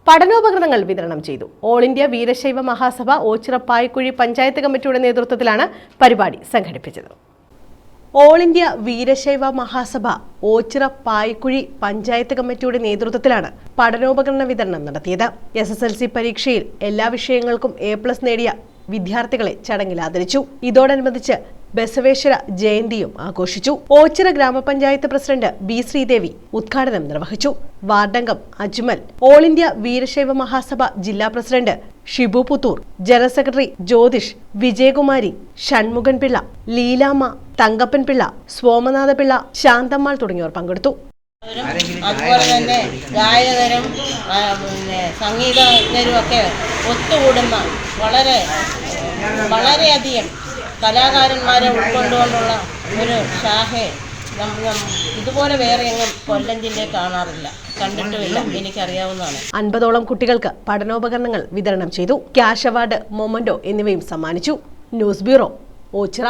പഠനോപകരണങ്ങൾ വിതരണം ചെയ്തു. All India Veerashaiva Mahasabha Ochira Payikkuzhi panchayat കമ്മിറ്റിയുടെ നേതൃത്വത്തിലാണ് പരിപാടി സംഘടിപ്പിച്ചത്. ഓൾ ഇന്ത്യ വീരശൈവ മഹാസഭ ഓച്ചിറ പായ്ക്കുഴി പഞ്ചായത്ത് കമ്മിറ്റിയുടെ നേതൃത്വത്തിലാണ് പഠനോപകരണ വിതരണം നടത്തിയത്. SSLC പരീക്ഷയിൽ എല്ലാ വിഷയങ്ങൾക്കും A+ നേടിയ വിദ്യാർത്ഥികളെ ചടങ്ങിൽ ആദരിച്ചു. ഇതോടനുബന്ധിച്ച് ബസവേശ്വര ജയന്തിയും ആഘോഷിച്ചു. ഓച്ചിറ ഗ്രാമപഞ്ചായത്ത് പ്രസിഡന്റ് B. ശ്രീദേവി ഉദ്ഘാടനം നിർവഹിച്ചു. വാർഡംഗം അജ്മൽ, ഓൾ ഇന്ത്യ വീരശൈവ മഹാസഭ ജില്ലാ president Shibu Puthur, general secretary Jyothish, Vijayakumari, Shanmughan Pillai, Leelamma, Thankappan Pillai, Somanatha Pillai, Shanthammal തുടങ്ങിയവർ പങ്കെടുത്തു. അതുപോലെ തന്നെ ഗായകരും സംഗീതജ്ഞരും ഒക്കെ ഒത്തുകൂടുന്ന വളരെയധികം കലാകാരന്മാരെ ഉൾക്കൊണ്ടുകൊണ്ടുള്ള ഒരു ശാഖയെ ഇതുപോലെ വേറെ എങ്ങും കൊല്ലം ജില്ലയിൽ കാണാറില്ല, കണ്ടിട്ടുമില്ല, എനിക്കറിയാവുന്നതാണ്. 50ഓളം കുട്ടികൾക്ക് പഠനോപകരണങ്ങൾ വിതരണം ചെയ്തു. ക്യാഷ് അവാർഡ്, മൊമന്റോ എന്നിവയും സമ്മാനിച്ചു. News bureau, Ochira.